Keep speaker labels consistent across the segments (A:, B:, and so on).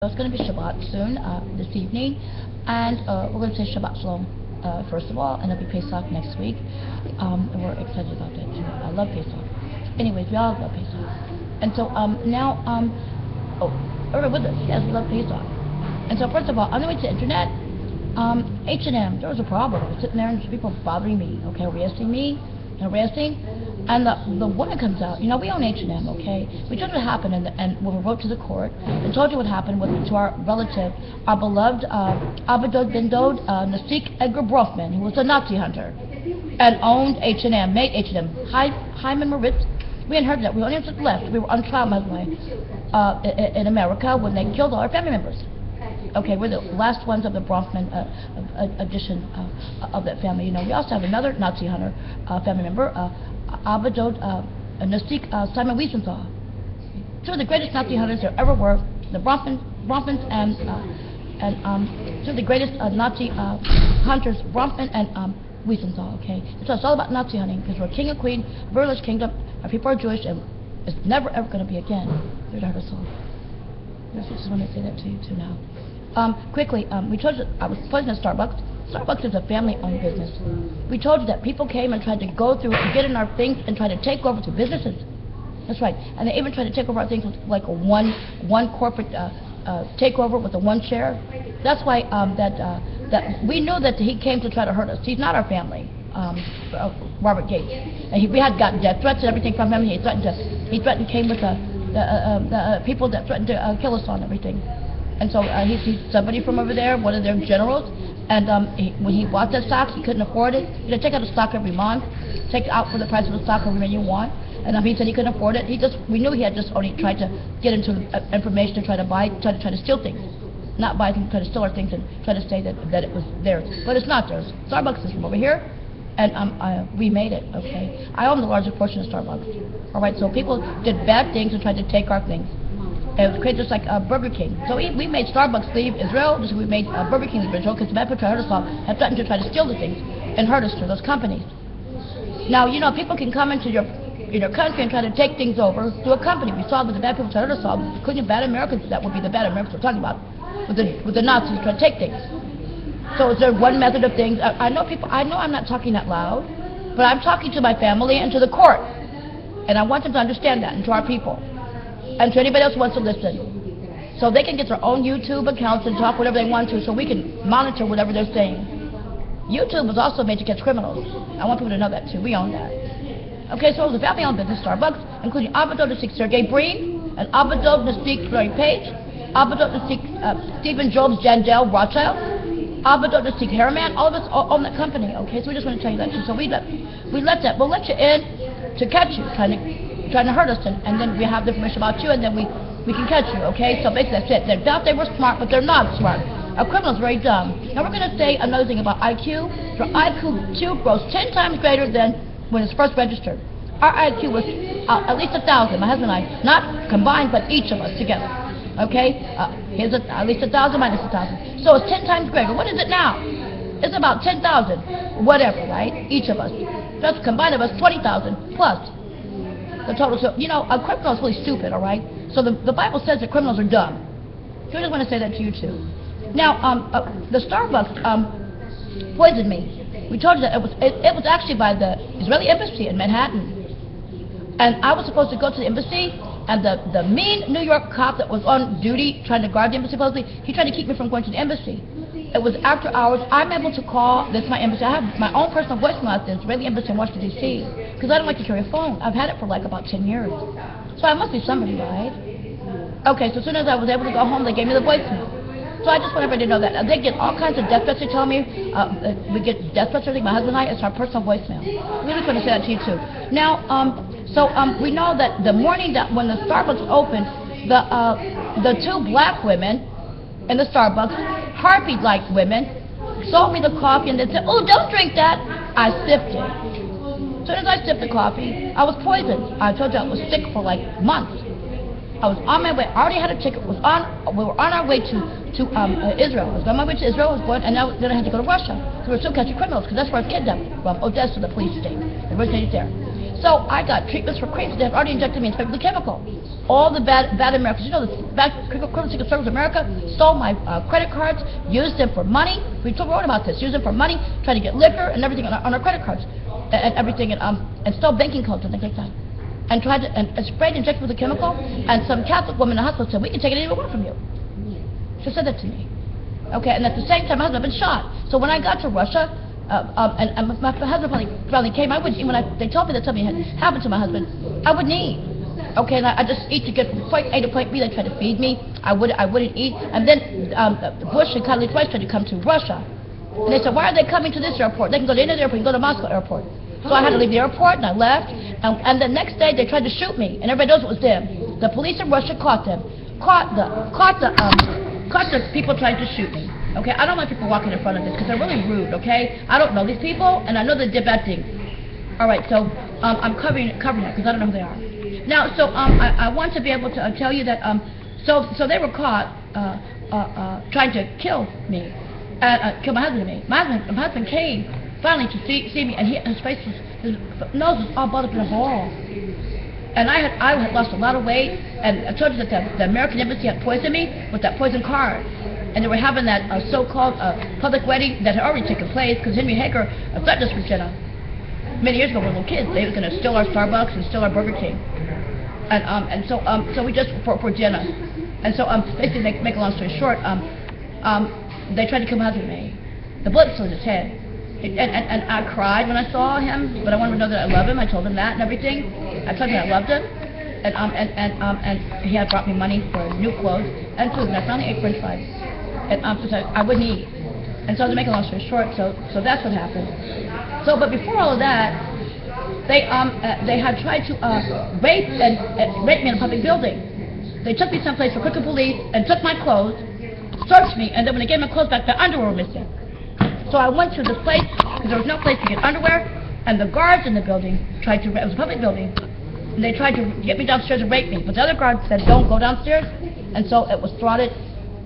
A: It's going to be Shabbat soon, this evening, and we're going to say Shabbat Shalom first of all, and it'll be Pesach next week. And we're excited about that too. I love Pesach. Anyways, we all love Pesach. And so now, everyone with us, yes, we love Pesach. And so first of all, on the way to the internet, H&M, there was a problem. I was sitting there and people bothering me, okay, harassing me, and the woman comes out. You know, we own H&M, okay? We told you what happened, and when we wrote to the court, and told you what happened to our relative, our beloved Abadod Ben Dod Nasik Edgar Brofman, who was a Nazi hunter, and owned H&M, made H&M. Hyman Moritz, we hadn't heard that. We only just left. We were on trial, by the way, in America when they killed all our family members. Okay, we're the last ones of the Bronfman edition of that family. You know, we also have another Nazi hunter family member, Abadod Nasik Simon Wiesenthal. Two of the greatest Nazi hunters there ever were, the Bronfmans and two of the greatest Nazi hunters, Bronfman and Wiesenthal. Okay, so it's all about Nazi hunting because we're king and queen, very rich kingdom. Our people are Jewish, and it's never ever going to be again. We'd hurt us all. I just want to say that to you too now. Quickly, we told you I was pointing at Starbucks. Starbucks is a family-owned business. We told you that people came and tried to go through and get in our things and try to take over the businesses. That's right. And they even tried to take over our things with like a one corporate takeover with a one share. That's why that we knew that he came to try to hurt us. He's not our family. Robert Gates. And we had gotten death threats and everything from him. He threatened us. He came with the people that threatened to kill us on everything. And so he's somebody from over there, one of their generals, and when he bought that stock, he couldn't afford it. He had to take out a stock every month, take out for the price of the stock however many you want, and he said he couldn't afford it. We knew he had just only tried to get into information to try to steal things. Not buy things, try to steal our things and try to say that it was theirs. But it's not theirs. Starbucks is from over here, and we made it, okay? I own the largest portion of Starbucks. All right, so people did bad things and tried to take our things. It was created just like Burger King. So we made Starbucks leave Israel, just like we made Burger King leave Israel, because the bad people tried to hurt us all, had threatened to try to steal the things and hurt us through those companies. Now, you know, people can come into your country and try to take things over through a company. We saw with the bad people tried to hurt us all, including bad Americans. That would be the bad Americans we're talking about, with the Nazis trying to take things. So is there one method of things? I know I'm not talking that loud, but I'm talking to my family and to the court. And I want them to understand that, and to our people. And to anybody else who wants to listen. So they can get their own YouTube accounts and talk whatever they want to, so we can monitor whatever they're saying. YouTube was also made to catch criminals. I want people to know that too. We own that. Okay, so it was a family-owned business, Starbucks, including Abadod Nasik Sergey Breen, and Abadod Nasik Larry Page, Abadod Nasik Stephen Jobs Jandel Rothschild, Abadod Nasik Harriman. All of us own that company, okay? So we just want to tell you that too. So we'll let you in to catch you, trying to hurt us, and then we have the information about you, and then we can catch you, okay? So basically that's it. They thought they were smart, but they're not smart. A criminal's very dumb. Now we're going to say another thing about IQ. Your IQ grows 10 times greater than when it's first registered. Our IQ was at least 1,000, my husband and I, not combined, but each of us together, okay? Here's at least 1,000 minus 1,000. So it's 10 times greater. What is it now? It's about 10,000, whatever, right? Each of us. That's combined of us, 20,000 plus. The total. So, you know, a criminal is really stupid, all right? So the Bible says that criminals are dumb. So I just want to say that to you too. Now, the Starbucks poisoned me. We told you that it was actually by the Israeli embassy in Manhattan. And I was supposed to go to the embassy, and the mean New York cop that was on duty trying to guard the embassy supposedly, he tried to keep me from going to the embassy. It was after hours. I'm able to call. That's my embassy. I have my own personal voicemail at the Israeli embassy in Washington, D.C. because I don't like to carry a phone. I've had it for like about 10 years. So I must be somebody, right? Okay, so as soon as I was able to go home, they gave me the voicemail. So I just want everybody to know that. They get all kinds of death threats. They tell me we get death threats. My husband and I, it's our personal voicemail. We just want to say that to you too. Now, we know that the morning that when the Starbucks opened, the two black women in the Starbucks, harpy-like women, sold me the coffee and they said, "Oh, don't drink that." I sipped it. As soon as I sipped the coffee, I was poisoned. I told you I was sick for like months. I was on my way. I already had a ticket. We were on our way to Israel. I was on my way to Israel. And then I had to go to Russia. So we're still catching criminals because that's where I was kidnapped from Odessa, the police state. They originated there. So I got treatments for crazy. They had already injected me with the chemical. All the bad Americans, you know, the bad criminal Secret Service of America stole my credit cards, used them for money. We wrote about this. Used them for money, tried to get liquor and everything on our credit cards, and everything, and stole banking codes and things like that. And tried to and sprayed and injected with a chemical. And some Catholic woman in the hospital said, "We can take anything we want from you." She said that to me. Okay, and at the same time, my husband had been shot. So when I got to Russia, and my husband finally came, I wouldn't eat. They told me that something had happened to my husband, I wouldn't eat. Okay, and I just eat to get from point A to point B. They tried to feed me. I wouldn't eat. And then Bush and Condoleezza Rice tried to come to Russia. And they said, "Why are they coming to this airport? They can go to any other airport. You can go to Moscow airport." So I had to leave the airport, and I left. And the next day, they tried to shoot me, and everybody knows it was them. The police in Russia caught them. Caught the people trying to shoot me. Okay, I don't like people walking in front of this because they're really rude. Okay, I don't know these people, and I know they did bad things. All right, so I'm covering it because I don't know who they are. Now, so I want to be able to tell you that so they were caught trying to kill me, kill my husband and me. My husband came finally to see me, and his nose was all balled up in a ball. And I had lost a lot of weight, and I told you that the American Embassy had poisoned me with that poison card. And they were having that so-called public wedding that had already taken place because Henry Hager threatened us with Jenna. Many years ago when we were little kids, they were going to steal our Starbucks and steal our Burger King. And so we just, for Jenna. And so basically, make a long story short, they tried to kill my husband and me. The bullet still in his head. And I cried when I saw him, but I wanted to know that I love him. I told him that and everything. I told him I loved him. And he had brought me money for new clothes and food, and I finally ate French fries. And I wouldn't eat. And so to make a long story short, so that's what happened. So, but before all of that, they had tried to rape me in a public building. They took me someplace for crooked police and took my clothes, searched me, and then when they gave my clothes back, the underwear were missing. So I went to this place because there was no place to get underwear, and the guards in the building tried to. It was a public building, and they tried to get me downstairs and rape me. But the other guards said, "Don't go downstairs," and so it was throttled.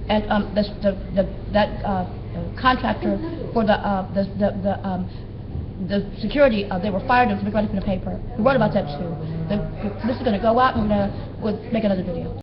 A: And that contractor for the security, they were fired and were going to put in a paper. We wrote about that too. This is going to go out, and we'll make another video.